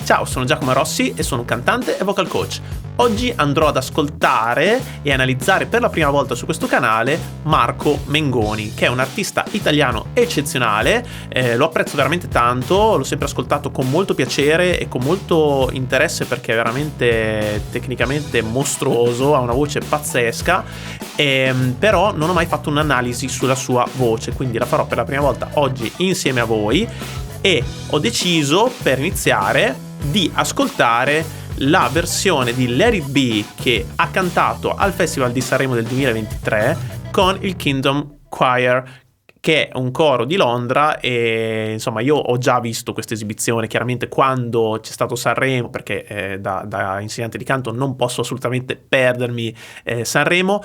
Ciao, sono Giacomo Rossi e sono un cantante e vocal coach. Oggi andrò ad ascoltare e analizzare per la prima volta su questo canale Marco Mengoni, che è un artista italiano eccezionale. Lo apprezzo veramente tanto, l'ho sempre ascoltato con molto piacere e con molto interesse perché è veramente tecnicamente mostruoso, ha una voce pazzesca, però non ho mai fatto un'analisi sulla sua voce, quindi la farò per la prima volta oggi insieme a voi e ho deciso per iniziare di ascoltare la versione di Let It Be che ha cantato al Festival di Sanremo del 2023 con il Kingdom Choir, che è un coro di Londra. E insomma io ho già visto questa esibizione chiaramente quando c'è stato Sanremo, perché da insegnante di canto non posso assolutamente perdermi Sanremo,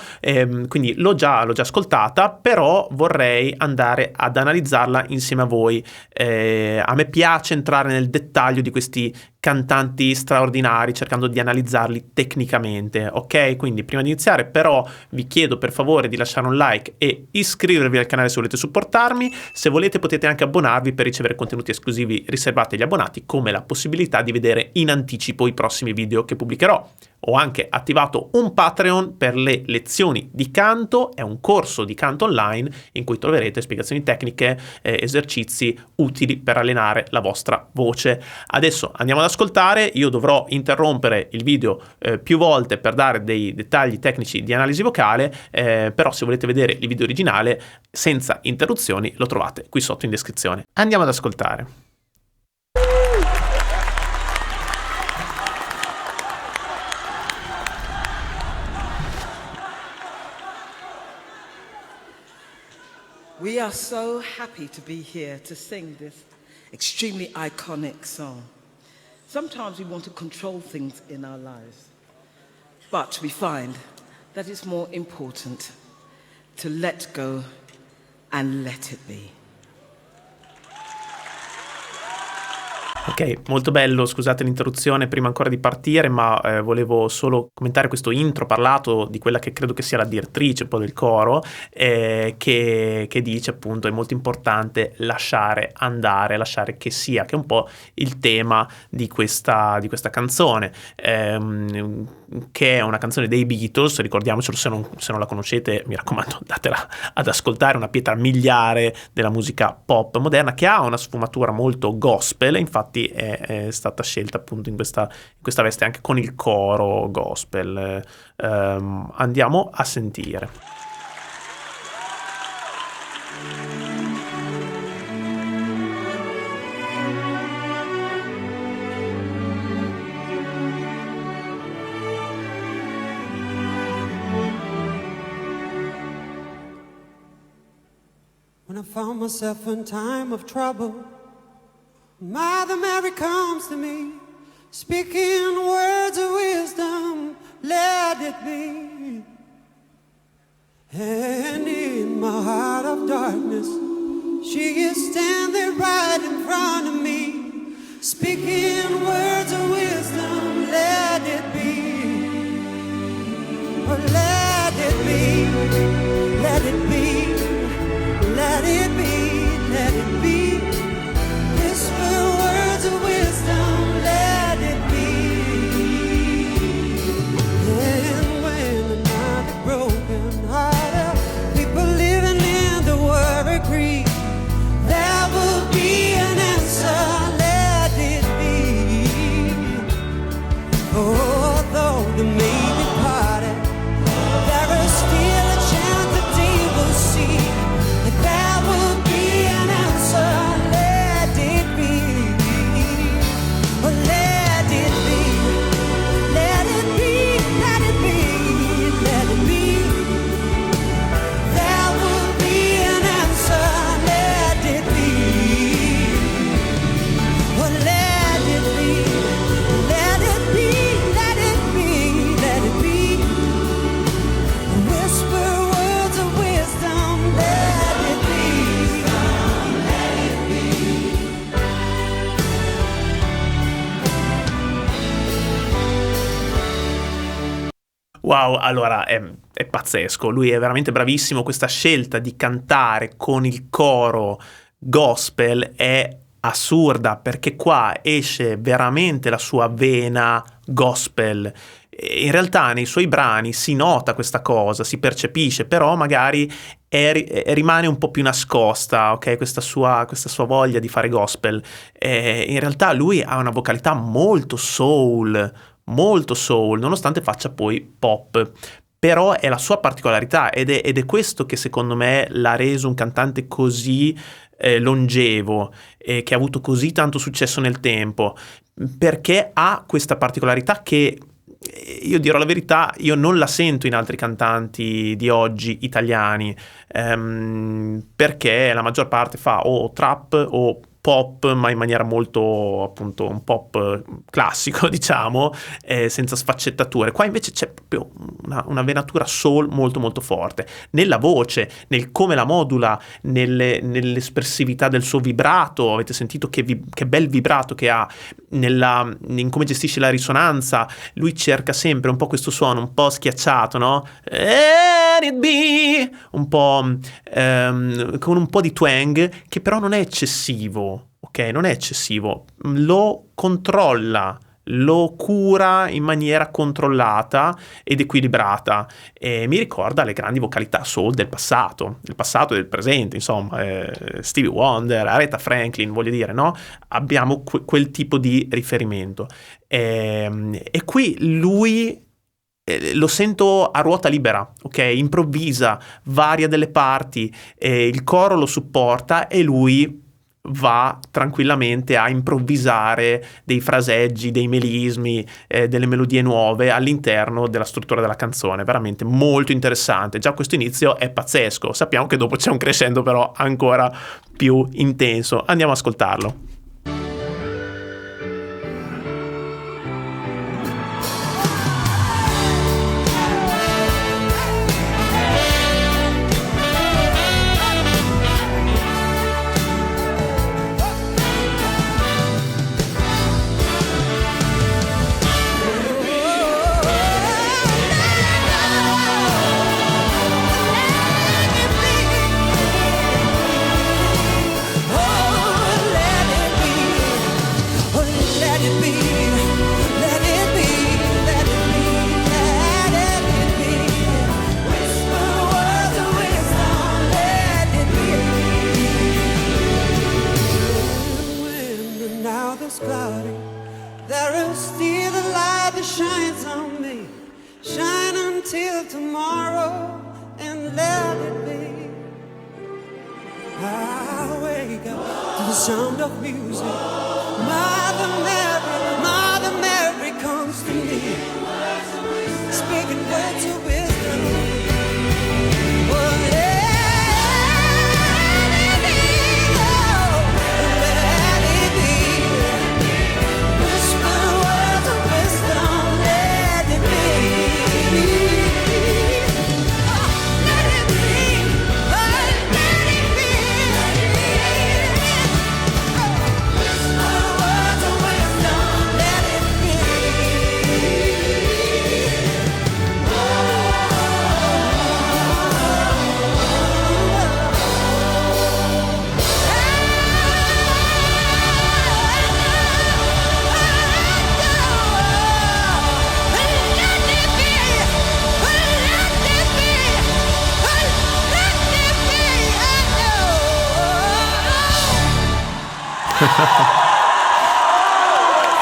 quindi l'ho già ascoltata, però vorrei andare ad analizzarla insieme a voi. A me piace entrare nel dettaglio di questi cantanti straordinari cercando di analizzarli tecnicamente, ok? Quindi prima di iniziare però vi chiedo per favore di lasciare un like e iscrivervi al canale se volete supportarmi. Se volete potete anche abbonarvi per ricevere contenuti esclusivi riservati agli abbonati, come la possibilità di vedere in anticipo i prossimi video che pubblicherò. Ho anche attivato un Patreon per le lezioni di canto, è un corso di canto online in cui troverete spiegazioni tecniche, esercizi utili per allenare la vostra voce. Adesso andiamo ad ascoltare, io dovrò interrompere il video più volte per dare dei dettagli tecnici di analisi vocale, però se volete vedere il video originale senza interruzioni lo trovate qui sotto in descrizione. Andiamo ad ascoltare. We are so happy to be here to sing this extremely iconic song. Sometimes we want to control things in our lives, but we find that it's more important to let go and let it be. Ok, molto bello, scusate l'interruzione prima ancora di partire, ma volevo solo commentare questo intro parlato di quella che credo che sia la direttrice un po' del coro, che dice appunto è molto importante lasciare andare, lasciare che sia, che è un po' il tema di questa canzone, che è una canzone dei Beatles, ricordiamocelo, se non la conoscete mi raccomando datela ad ascoltare, una pietra miliare della musica pop moderna che ha una sfumatura molto gospel, infatti è stata scelta appunto in questa veste anche con il coro gospel. Andiamo a sentire. When I found myself in time of trouble, Mother Mary comes to me, speaking words of wisdom, let it be. And in my heart of darkness, she is standing right in front of me, speaking words of wisdom, let it be. Oh, let it be, let it be, let it be, let it be. Whisper words of wisdom, let it be. And when another broken hearted people living in the world agree, there will be an answer, let it be. Although the may be parted, there is still a chance that they will see. There will be an answer, let it be. Oh, let it be, let it be, let it be, let it be. There will be an answer, let it be. Oh, let it be, let it be, let it be, let it be. Whisper words of wisdom, let it be. Wow, allora è pazzesco, lui è veramente bravissimo, questa scelta di cantare con il coro gospel è assurda, perché qua esce veramente la sua vena gospel. In realtà nei suoi brani si nota questa cosa, si percepisce, però magari rimane un po' più nascosta, ok? Questa sua voglia di fare gospel. In realtà lui ha una vocalità molto soul, nonostante faccia poi pop. Però è la sua particolarità ed è questo che secondo me l'ha reso un cantante così longevo e che ha avuto così tanto successo nel tempo, perché ha questa particolarità che, io dirò la verità, io non la sento in altri cantanti di oggi italiani, perché la maggior parte fa o trap o pop, ma in maniera molto, appunto, un pop classico, diciamo, senza sfaccettature. Qua invece c'è proprio una venatura soul molto molto forte, nella voce, nel come la modula, nell'espressività del suo vibrato. Avete sentito che bel vibrato che ha, in come gestisce la risonanza. Lui cerca sempre un po' questo suono un po' schiacciato, no? Let it be! Un po' con un po' di twang, che però non è eccessivo, ok? Non è eccessivo, lo controlla, lo cura in maniera controllata ed equilibrata, e mi ricorda le grandi vocalità soul del passato e del presente, insomma, Stevie Wonder, Aretha Franklin, voglio dire, no? Abbiamo quel tipo di riferimento, e qui lui lo sento a ruota libera, ok? Improvvisa, varia delle parti, il coro lo supporta e lui va tranquillamente a improvvisare dei fraseggi, dei melismi, delle melodie nuove all'interno della struttura della canzone. Veramente molto interessante. Già questo inizio è pazzesco. Sappiamo che dopo c'è un crescendo però ancora più intenso. Andiamo ad ascoltarlo.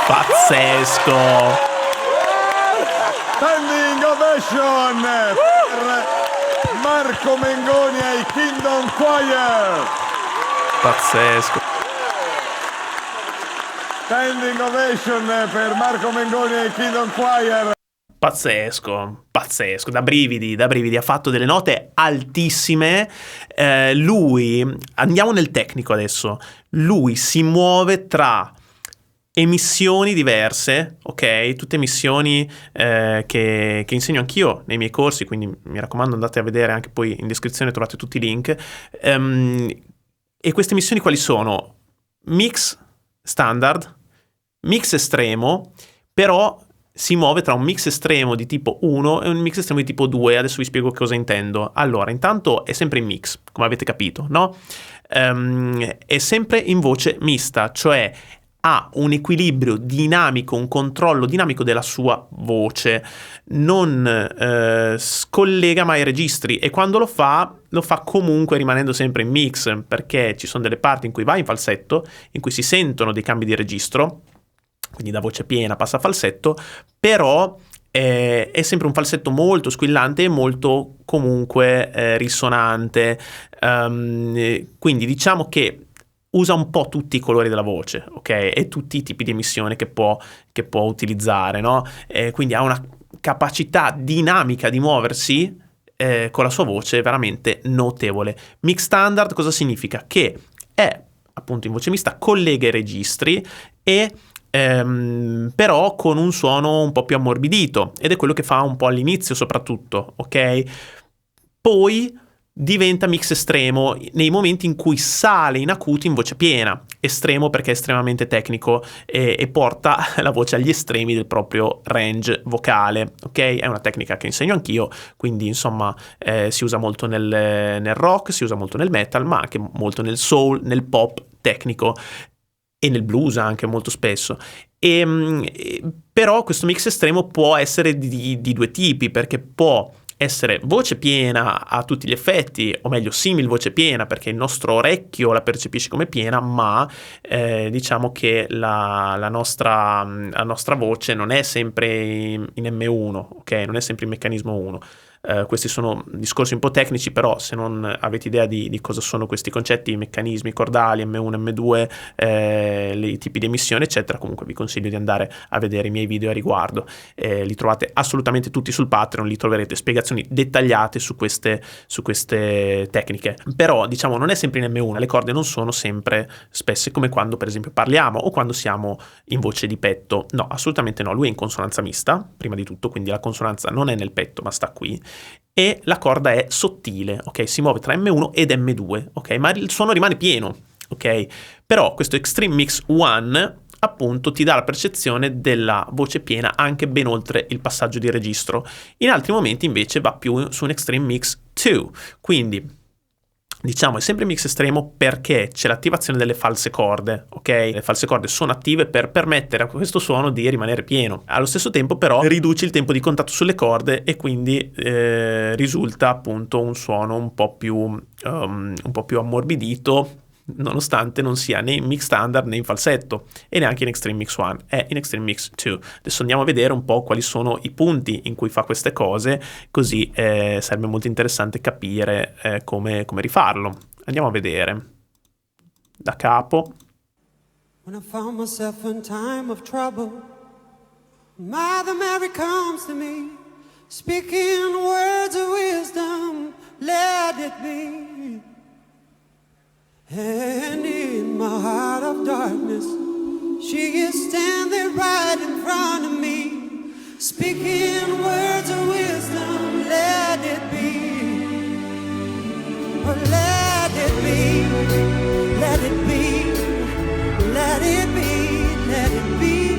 Pazzesco! Standing ovation per Marco Mengoni ai Kingdom Choir. Pazzesco! Standing ovation per Marco Mengoni ai Kingdom Choir. Pazzesco, da brividi, ha fatto delle note altissime. Lui, andiamo nel tecnico adesso, lui si muove tra emissioni diverse, ok? Tutte emissioni che insegno anch'io nei miei corsi, quindi mi raccomando andate a vedere, anche poi in descrizione trovate tutti i link. E queste emissioni quali sono? Mix standard, mix estremo, però si muove tra un mix estremo di tipo 1 e un mix estremo di tipo 2. Adesso vi spiego cosa intendo. Allora, intanto è sempre in mix, come avete capito, no? È sempre in voce mista, cioè ha un equilibrio dinamico, un controllo dinamico della sua voce, non scollega mai i registri, e quando lo fa comunque rimanendo sempre in mix, perché ci sono delle parti in cui va in falsetto, in cui si sentono dei cambi di registro, quindi da voce piena passa a falsetto, però è sempre un falsetto molto squillante e molto comunque risonante, quindi diciamo che usa un po' tutti i colori della voce, ok? E tutti i tipi di emissione che può utilizzare, no? Quindi ha una capacità dinamica di muoversi con la sua voce veramente notevole. Mix standard cosa significa? Che è appunto in voce mista, collega i registri e però con un suono un po' più ammorbidito, ed è quello che fa un po' all'inizio soprattutto, ok? Poi diventa mix estremo nei momenti in cui sale in acuti in voce piena, estremo perché è estremamente tecnico e porta la voce agli estremi del proprio range vocale, ok? È una tecnica che insegno anch'io, quindi insomma si usa molto nel rock, si usa molto nel metal, ma anche molto nel soul, nel pop tecnico e nel blues anche molto spesso. Però questo mix estremo può essere di due tipi, perché può essere voce piena a tutti gli effetti, o meglio simil voce piena, perché il nostro orecchio la percepisce come piena, ma diciamo che la nostra voce non è sempre in M1, ok? Non è sempre in meccanismo 1. Questi sono discorsi un po' tecnici, però se non avete idea di cosa sono questi concetti, i meccanismi cordali, M1, M2, i tipi di emissione eccetera, comunque vi consiglio di andare a vedere i miei video a riguardo, li trovate assolutamente tutti sul Patreon, lì troverete spiegazioni dettagliate su queste tecniche. Però diciamo non è sempre in M1, le corde non sono sempre spesse come quando per esempio parliamo o quando siamo in voce di petto, no, assolutamente no, lui è in consonanza mista prima di tutto, quindi la consonanza non è nel petto ma sta qui, e la corda è sottile, ok? Si muove tra M1 ed M2, ok? Ma il suono rimane pieno, ok? Però questo Extreme Mix 1 appunto ti dà la percezione della voce piena anche ben oltre il passaggio di registro. In altri momenti invece va più su un Extreme Mix 2, quindi diciamo è sempre mix estremo perché c'è l'attivazione delle false corde, ok? Le false corde sono attive per permettere a questo suono di rimanere pieno. Allo stesso tempo però riduce il tempo di contatto sulle corde e quindi risulta appunto un suono un po' più ammorbidito, nonostante non sia né in mix standard né in falsetto e neanche in Extreme Mix 1, è in Extreme Mix 2. Adesso andiamo a vedere un po' quali sono i punti in cui fa queste cose, così sarebbe molto interessante capire come rifarlo. Andiamo a vedere da capo. When I found myself in time of trouble, Mother Mary comes to me, speaking words of wisdom, let it be. And in my heart of darkness, she is standing right in front of me, speaking words of wisdom, let it be. Oh, let it be, let it be, let it be, let it be.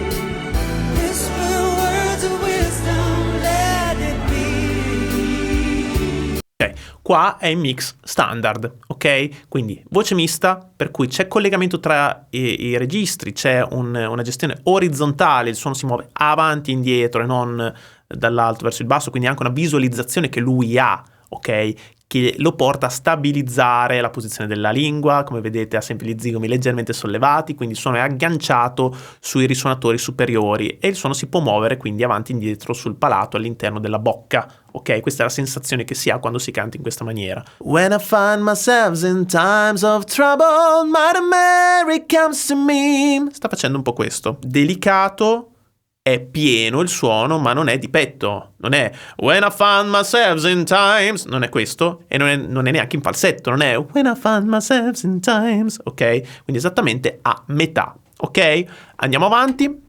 Whisper words of wisdom, let it be. Ok, qua è in mix standard, ok? Quindi voce mista, per cui c'è collegamento tra i registri, c'è una gestione orizzontale, il suono si muove avanti e indietro e non dall'alto verso il basso, quindi anche una visualizzazione che lui ha, ok? Che lo porta a stabilizzare la posizione della lingua, come vedete ha sempre gli zigomi leggermente sollevati, quindi il suono è agganciato sui risuonatori superiori e il suono si può muovere quindi avanti e indietro sul palato all'interno della bocca, ok? Questa è la sensazione che si ha quando si canta in questa maniera. When I find myself in times of trouble, Mother Mary comes to me. Sta facendo un po' questo. Delicato, è pieno il suono, ma non è di petto, non è when I find myself in times, non è questo, e non è neanche in falsetto, non è when I find myself in times, ok? Quindi esattamente a metà, ok? Andiamo avanti.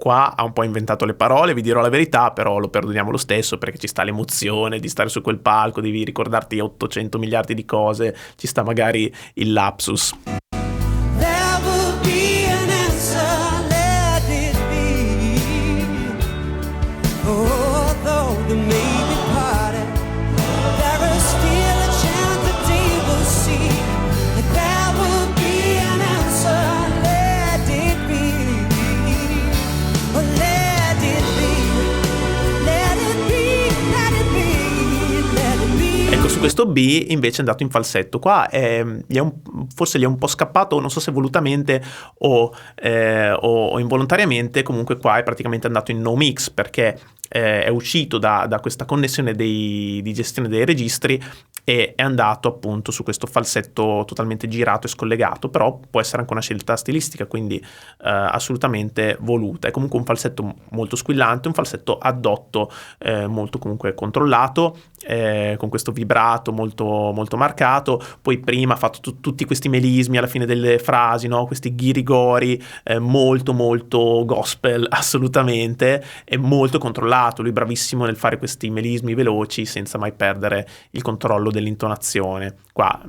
Qua ha un po' inventato le parole, vi dirò la verità, però lo perdoniamo lo stesso perché ci sta l'emozione di stare su quel palco, devi ricordarti 800 miliardi di cose, ci sta magari il lapsus. There will be an answer, let it be. Oh, though there may be parted, there is still a chance that they will see. There will be an answer, let it be. Oh, let it be, let it be, let it be, let it be. Ecco, su questo B invece è andato in falsetto. Qua forse gli è un po' scappato, non so se volutamente o involontariamente, comunque qua è praticamente andato in no mix perché è uscito da questa connessione di gestione dei registri e è andato appunto su questo falsetto totalmente girato e scollegato, però può essere anche una scelta stilistica, quindi assolutamente voluta. È comunque un falsetto molto squillante, un falsetto addotto, molto comunque controllato, con questo vibrato molto, molto marcato. Poi prima ha fatto tutti questi melismi alla fine delle frasi, no? Questi ghirigori, molto molto gospel, assolutamente, e molto controllato. Lui è bravissimo nel fare questi melismi veloci senza mai perdere il controllo dell'intonazione. Qua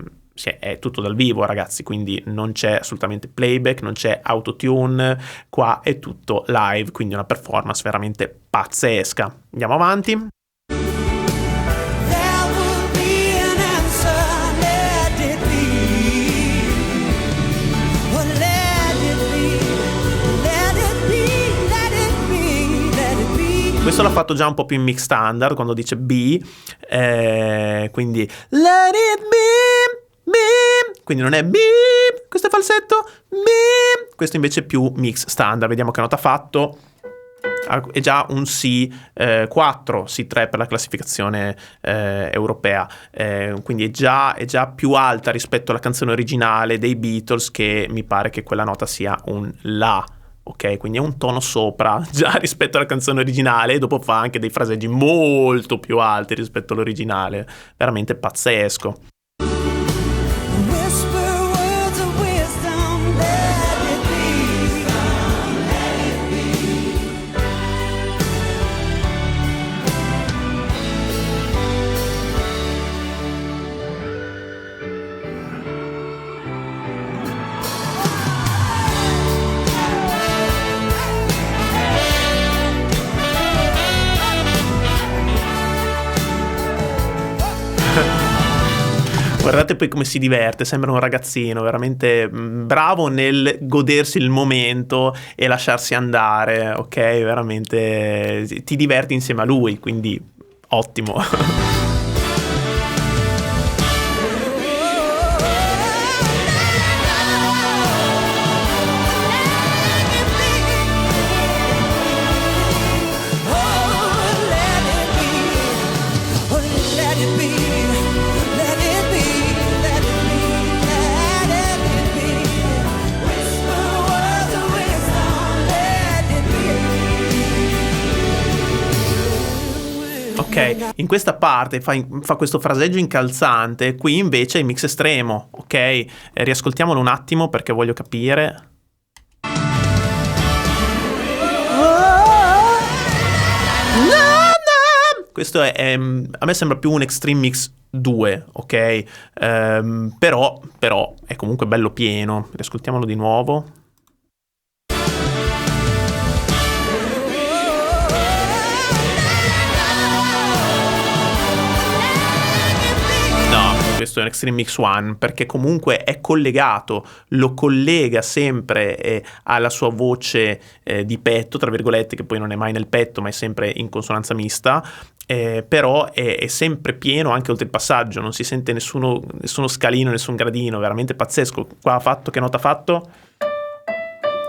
è tutto dal vivo, ragazzi, quindi non c'è assolutamente playback, non c'è autotune, qua è tutto live, quindi una performance veramente pazzesca. Andiamo avanti. There will be an answer, let it be. Oh, let it be, let it be, let it be, let it be. Questo l'ha fatto già un po' più in mix standard quando dice B, quindi let it be, quindi non è B, questo è falsetto, B, questo invece è più mix standard. Vediamo che nota ha fatto. È già un C4, C3 per la classificazione europea, quindi è già più alta rispetto alla canzone originale dei Beatles, che mi pare che quella nota sia un La. Ok, quindi è un tono sopra già rispetto alla canzone originale, e dopo fa anche dei fraseggi molto più alti rispetto all'originale, veramente pazzesco. Whisper words of wisdom, let it be. Guardate poi come si diverte, sembra un ragazzino, veramente bravo nel godersi il momento e lasciarsi andare, ok? Veramente ti diverti insieme a lui, quindi ottimo. Ok, in questa parte fa questo fraseggio incalzante, qui invece è mix estremo, ok? Riascoltiamolo un attimo perché voglio capire. Questo a me sembra più un Extreme Mix 2, ok? Però è comunque bello pieno. Riascoltiamolo di nuovo. Questo è un Extreme Mix 1 perché comunque è collegato, lo collega sempre alla sua voce di petto, tra virgolette, che poi non è mai nel petto ma è sempre in consonanza mista, però è sempre pieno anche oltre il passaggio, non si sente nessuno scalino, nessun gradino, veramente pazzesco. Qua ha fatto, che nota ha fatto?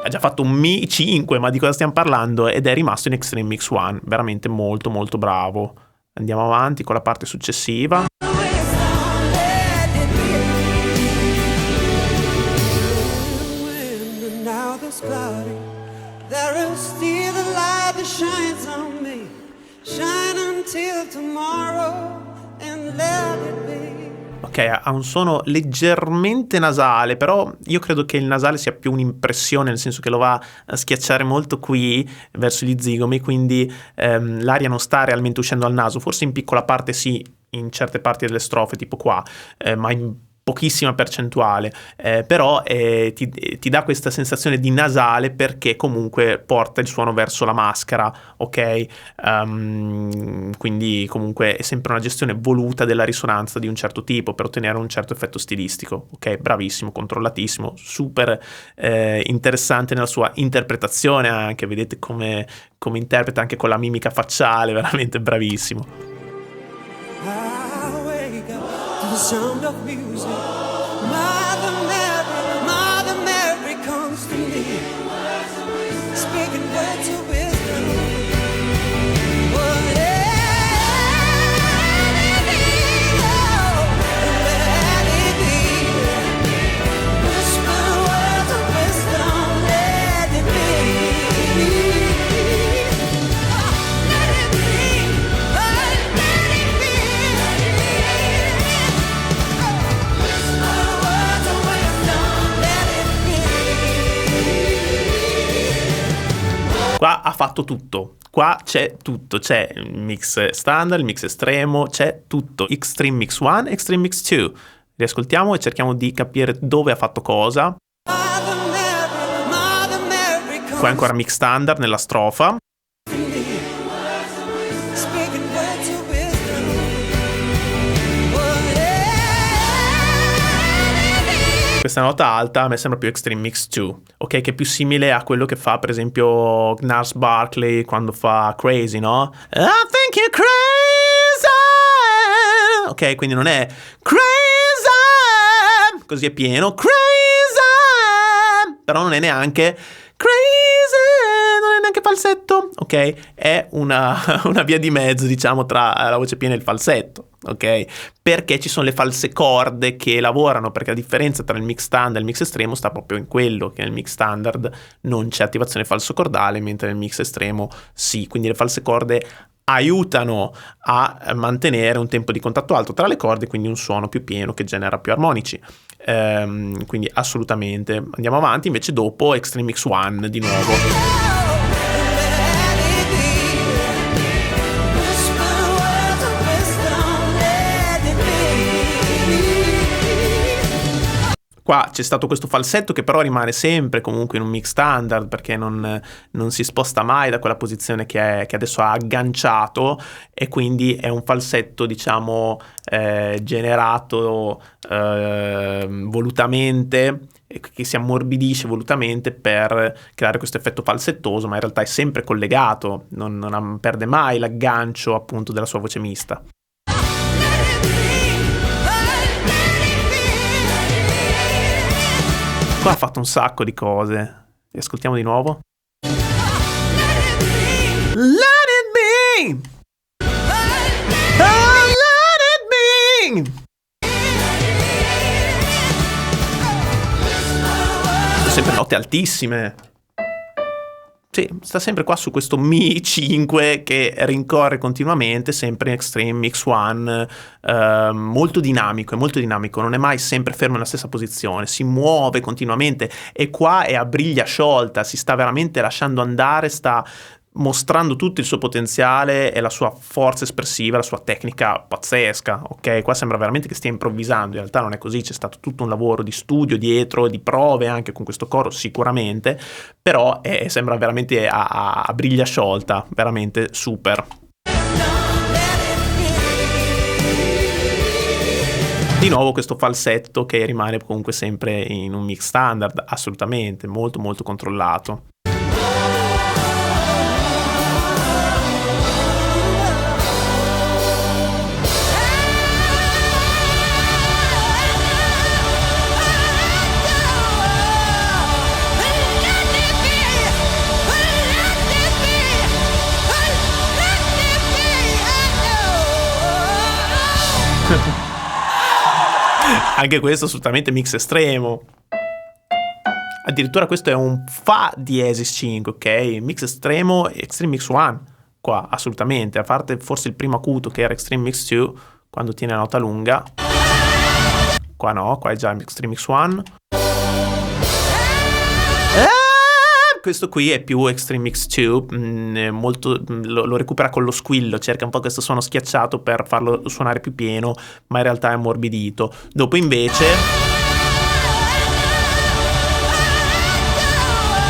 Ha già fatto un Mi 5, ma di cosa stiamo parlando? Ed è rimasto in Extreme Mix 1, veramente molto molto bravo. Andiamo avanti con la parte successiva. There is still a light that shines on me. Shine until tomorrow and let it be. ok, ha un suono leggermente nasale, però io credo che il nasale sia più un'impressione, nel senso che lo va a schiacciare molto qui verso gli zigomi, quindi l'aria non sta realmente uscendo dal naso, forse in piccola parte sì, in certe parti delle strofe, tipo qua, ma in pochissima percentuale, però ti dà questa sensazione di nasale perché comunque porta il suono verso la maschera, ok? Quindi comunque è sempre una gestione voluta della risonanza di un certo tipo per ottenere un certo effetto stilistico, ok? Bravissimo, controllatissimo, super interessante nella sua interpretazione anche, vedete come interpreta anche con la mimica facciale, veramente bravissimo. I wake up to the sound of music. Mother Mary comes to me, speaking words of wisdom. Oh, let it be. Whisper words of wisdom, let it be. Let it be. Let it be. Whisper words of wisdom, let it be. Qua ha fatto tutto. Qua c'è tutto, c'è il mix standard, il mix estremo, c'è tutto. Extreme Mix 1, Extreme Mix 2. Riascoltiamo e cerchiamo di capire dove ha fatto cosa. Mother Mary Qua è comes ancora mix standard nella strofa. to me, speaking words of wisdom. Oh, let it be. Questa nota alta a me sembra più Extreme Mix 2, ok? Che è più simile a quello che fa per esempio Gnarls Barkley quando fa Crazy, no? I think you're crazy! Ok, quindi non è crazy! Così è pieno, crazy! Però non è neanche crazy! Non è neanche falsetto, ok? È una via di mezzo, diciamo, tra la voce piena e il falsetto. Ok, perché ci sono le false corde che lavorano, perché la differenza tra il mix standard e il mix estremo sta proprio in quello che nel mix standard non c'è attivazione falso cordale, mentre nel mix estremo sì, quindi le false corde aiutano a mantenere un tempo di contatto alto tra le corde, quindi un suono più pieno che genera più armonici. Quindi assolutamente andiamo avanti. Invece dopo Extreme Mix 1 di nuovo. Qua c'è stato questo falsetto che però rimane sempre comunque in un mix standard, perché non si sposta mai da quella posizione che adesso ha agganciato, e quindi è un falsetto, diciamo, generato volutamente, che si ammorbidisce volutamente per creare questo effetto falsettoso, ma in realtà è sempre collegato, non perde mai l'aggancio appunto della sua voce mista. Qua ha fatto un sacco di cose. Ascoltiamo di nuovo. Let it be! Oh, let it be! Sempre note altissime. Sì, sta sempre qua su questo Mi 5 che rincorre continuamente, sempre in Extreme Mix 1, molto dinamico, non è mai sempre fermo nella stessa posizione, si muove continuamente, e qua è a briglia sciolta, si sta veramente lasciando andare, sta mostrando tutto il suo potenziale e la sua forza espressiva, la sua tecnica pazzesca, ok? Qua sembra veramente che stia improvvisando, in realtà non è così, c'è stato tutto un lavoro di studio dietro, di prove anche con questo coro sicuramente, però sembra veramente a briglia sciolta, veramente super. Di nuovo questo falsetto che rimane comunque sempre in un mix standard, assolutamente, molto molto controllato. Anche questo assolutamente mix estremo. Addirittura questo è un Fa diesis 5, ok? Mix estremo, Extreme Mix 1. Qua assolutamente, a parte forse il primo acuto che era Extreme Mix 2, quando tiene la nota lunga. Qua no, qua è già Extreme X1. Questo qui è più Extreme X2, molto, lo recupera con lo squillo, cerca un po' questo suono schiacciato per farlo suonare più pieno, ma in realtà è ammorbidito. Dopo invece...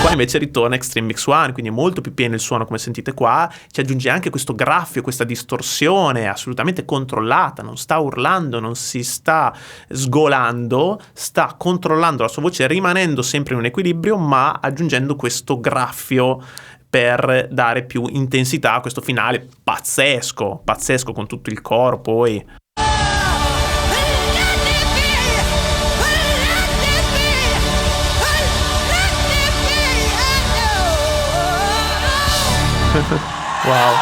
Qua invece ritorna Extreme X1, quindi è molto più pieno il suono, come sentite qua. Ci aggiunge anche questo graffio, questa distorsione assolutamente controllata, non sta urlando, non si sta sgolando, sta controllando la sua voce, rimanendo sempre in un equilibrio, ma aggiungendo questo graffio per dare più intensità a questo finale pazzesco, pazzesco, con tutto il coro poi. Wow,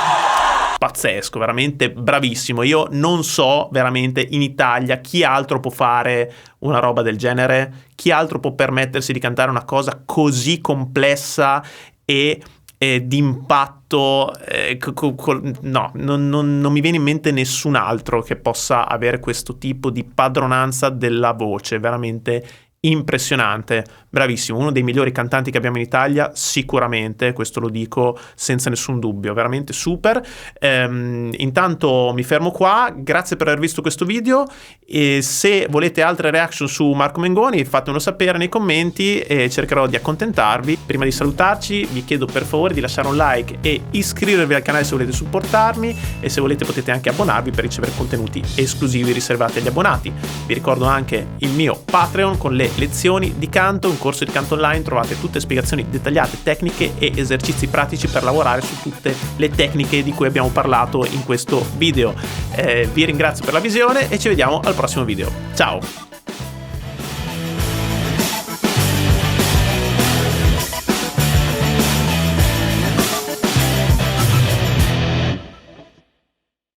pazzesco, veramente bravissimo. Io non so veramente in Italia chi altro può fare una roba del genere, chi altro può permettersi di cantare una cosa così complessa e d'impatto. No, non mi viene in mente nessun altro che possa avere questo tipo di padronanza della voce, veramente impressionante, bravissimo, uno dei migliori cantanti che abbiamo in Italia sicuramente, questo lo dico senza nessun dubbio, veramente super. Intanto mi fermo qua, grazie per aver visto questo video, e se volete altre reaction su Marco Mengoni fatemelo sapere nei commenti e cercherò di accontentarvi. Prima di salutarci vi chiedo per favore di lasciare un like e iscrivervi al canale se volete supportarmi, e se volete potete anche abbonarvi per ricevere contenuti esclusivi riservati agli abbonati. Vi ricordo anche il mio Patreon con le lezioni di canto, un corso di canto online, trovate tutte spiegazioni dettagliate, tecniche e esercizi pratici per lavorare su tutte le tecniche di cui abbiamo parlato in questo video. Vi ringrazio per la visione e ci vediamo al prossimo video. Ciao!